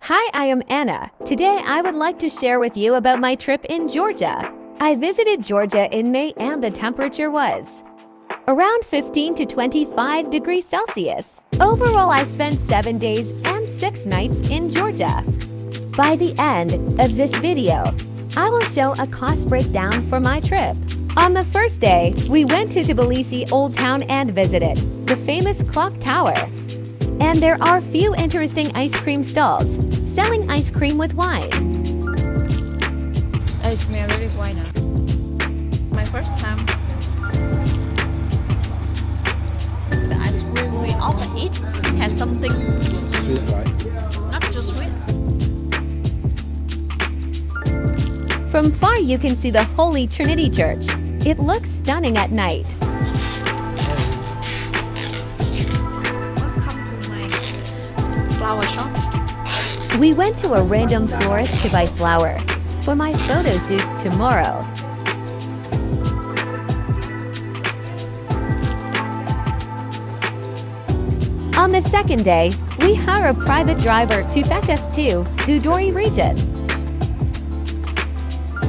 Hi, I am Anna. Today I would like to share with you about my trip in Georgia. I visited Georgia in May and the temperature was around 15 to 25 degrees Celsius. Overall, I spent 7 days and 6 nights in Georgia. By the end of this video, I will show a cost breakdown for my trip. On the first day, we went to Tbilisi Old Town and visited the famous clock tower. And there are few interesting ice cream stalls selling ice cream with wine. It smells really wine. My first time. The ice cream we often eat has something Sweet, right? not too sweet. From far you can see the Holy Trinity Church. It looks stunning at night. Welcome to my flower shop. We went to a random florist to buy flower for my photo shoot tomorrow. On the second day, we hired a private driver to fetch us to Gudauri region.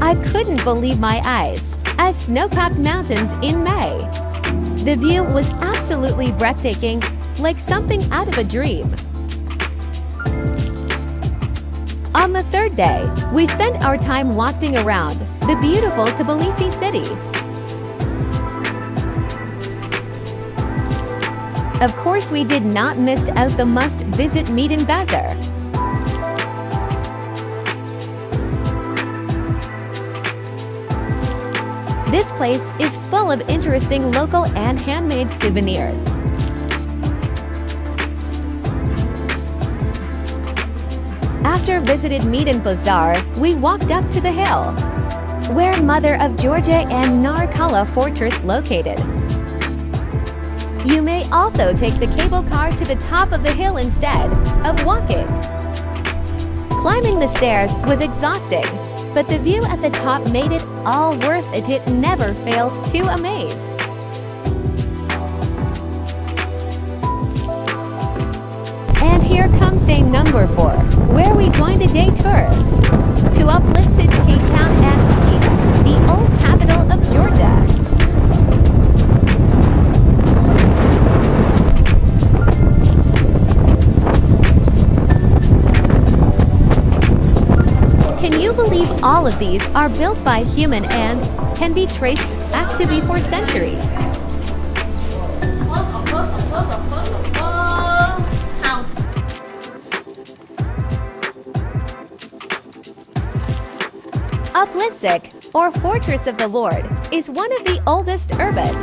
I couldn't believe my eyes at snow-capped mountains in May. The view was absolutely breathtaking, like something out of a dream. On the third day, we spent our time walking around the beautiful Tbilisi city. Of course, we did not miss out the must-visit Meetin Bazaar. This place is full of interesting local and handmade souvenirs. After visited Meetin Bazaar, we walked up to the hill, where Mother of Georgia and Narkala Fortress located. You may also take the cable car to the top of the hill instead of walking. Climbing the stairs was exhausting, but the view at the top made it all worth it. It never fails to amaze. And here comes day number 4, where we joined a day tour to Uplistsikhe town and Mtskheta, the old capital of Georgia. Can you believe all of these are built by human and can be traced back to before century? Uplistsikhe, or Fortress of the Lord, is one of the oldest urban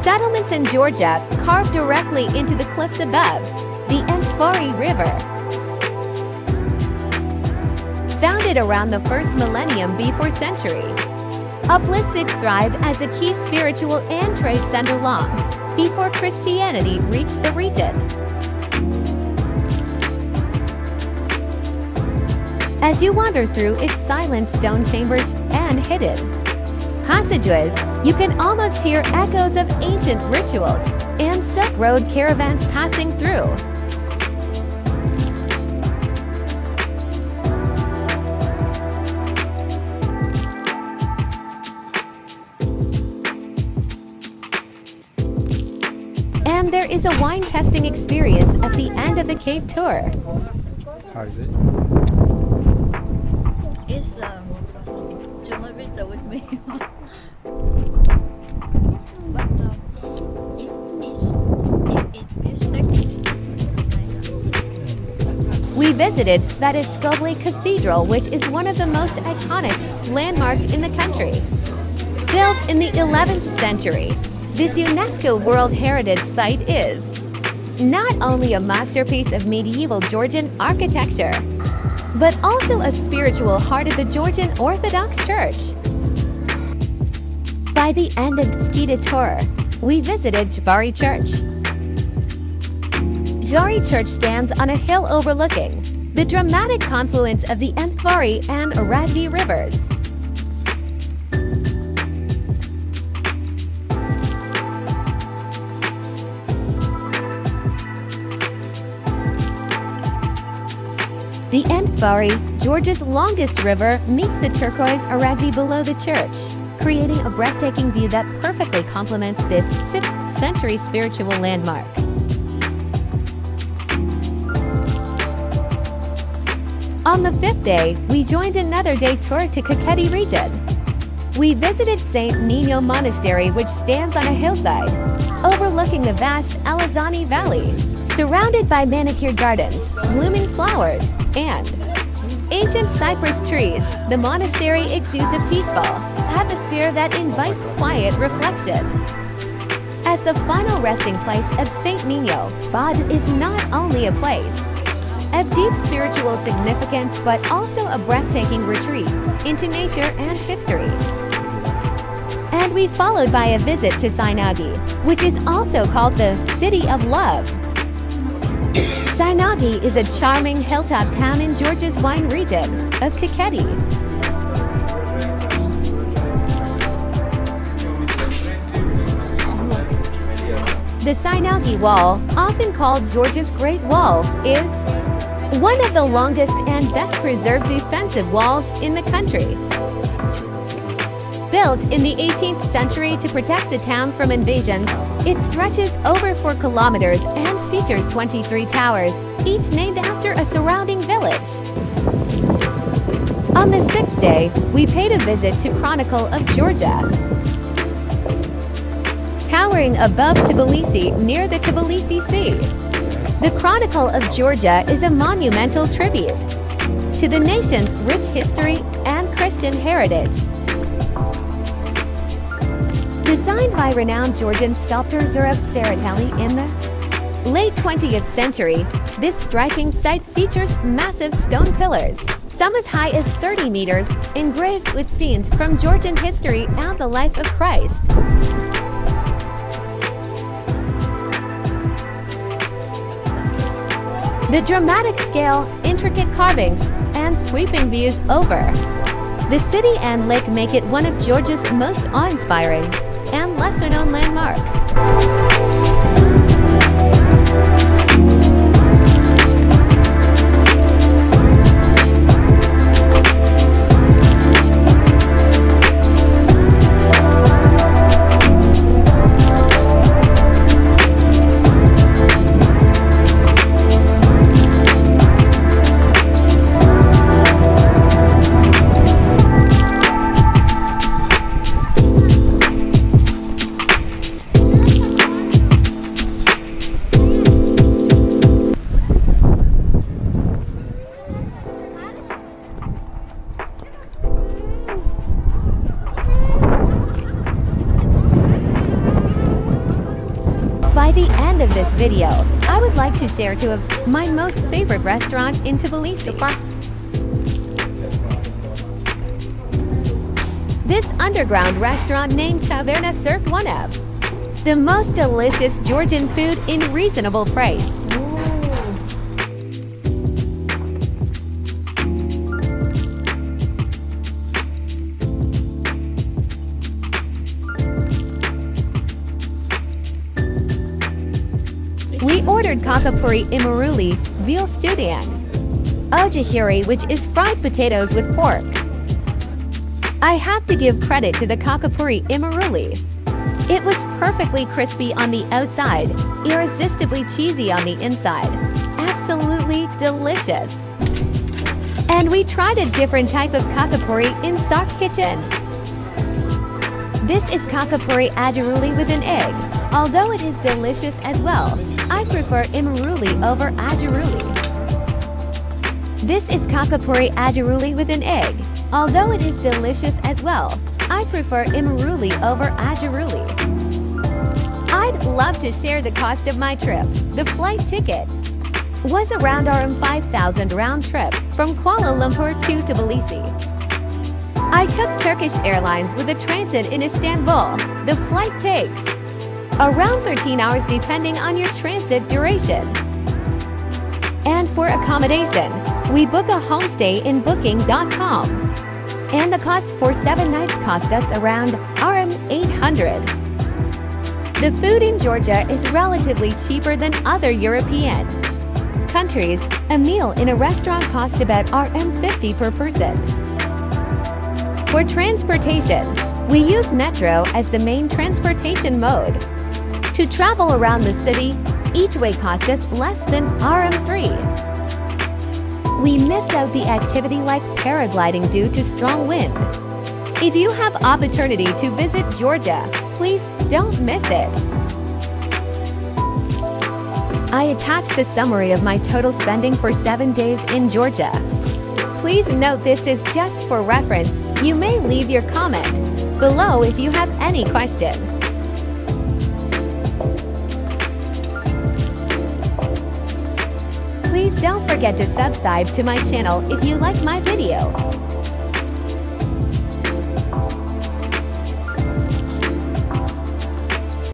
settlements in Georgia, carved directly into the cliffs above the Mtskheta River. Founded around the first millennium before century, Uplistsikhe thrived as a key spiritual and trade center long before Christianity reached the region. As you wander through its silent stone chambers and hidden passageways, you can almost hear echoes of ancient rituals and Silk Road caravans passing through. And there is a wine testing experience at the end of the cave tour. How is it? It's too much bitter with me. But it tastes We visited Mtskheta Cathedral, which is one of the most iconic landmarks in the country. Built in the 11th century, this UNESCO World Heritage Site is not only a masterpiece of medieval Georgian architecture, but also a spiritual heart of the Georgian Orthodox Church. By the end of the Mtskheta tour, we visited Gudauri Church. Gudauri Church stands on a hill overlooking the dramatic confluence of the Mtskheta and Sighnaghi rivers. The Endfari, Georgia's longest river, meets the turquoise Aragvi below the church, creating a breathtaking view that perfectly complements this 6th century spiritual landmark. On the 5th day, we joined another day tour to Kakheti region. We visited St. Nino Monastery, which stands on a hillside, overlooking the vast Alazani Valley, surrounded by manicured gardens, blooming flowers, and ancient cypress trees. The monastery exudes a peaceful atmosphere that invites quiet reflection. As the final resting place of St. Nino, Bod is not only a place of deep spiritual significance, but also a breathtaking retreat into nature and history. And we followed by a visit to Sighnaghi, which is also called the City of Love. Sighnaghi is a charming hilltop town in Georgia's wine region of Kakheti. The Sighnaghi Wall, often called Georgia's Great Wall, is one of the longest and best preserved defensive walls in the country. Built in the 18th century to protect the town from invasions, it stretches over 4 kilometers and features 23 towers, each named after a surrounding village. On the 6th day, we paid a visit to Chronicle of Georgia. Towering above Tbilisi near the Tbilisi Sea, the Chronicle of Georgia is a monumental tribute to the nation's rich history and Christian heritage. Designed by renowned Georgian sculptor Zurab Tsereteli in the late 20th century, this striking site features massive stone pillars, some as high as 30 meters, engraved with scenes from Georgian history and the life of Christ. The dramatic scale, intricate carvings, and sweeping views over the city and lake make it one of Georgia's most awe-inspiring and lesser-known landmarks. By the end of this video, I would like to share 2 of my most favorite restaurants in Tbilisi. This underground restaurant named Taverna served one of the most delicious Georgian food in reasonable price. We ordered kakapuri imaruli, veal studian, ojahiri, which is fried potatoes with pork. I have to give credit to the kakapuri imaruli. It was perfectly crispy on the outside, irresistibly cheesy on the inside. Absolutely delicious. And we tried a different type of kakapuri in Sark Kitchen. This is kakapuri ajaruli with an egg. Although it is delicious as well, I prefer imaruli over ajaruli. This is kakapuri ajaruli with an egg. Although it is delicious as well, I prefer imaruli over ajaruli. I'd love to share the cost of my trip. The flight ticket was around RM5,000 round trip from Kuala Lumpur to Tbilisi. I took Turkish Airlines with a transit in Istanbul. The flight takes around 13 hours depending on your transit duration. And for accommodation, we book a homestay in booking.com. And the cost for 7 nights cost us around RM800. The food in Georgia is relatively cheaper than other European countries, a meal in a restaurant costs about Rm50 per person. For transportation, we use metro as the main transportation mode. To travel around the city, each way costs us less than Rm3. We missed out the activity like paragliding due to strong wind. If you have opportunity to visit Georgia, please don't miss it. I attached the summary of my total spending for 7 days in Georgia. Please note this is just for reference. You may leave your comment below if you have any question. Please don't forget to subscribe to my channel if you like my video.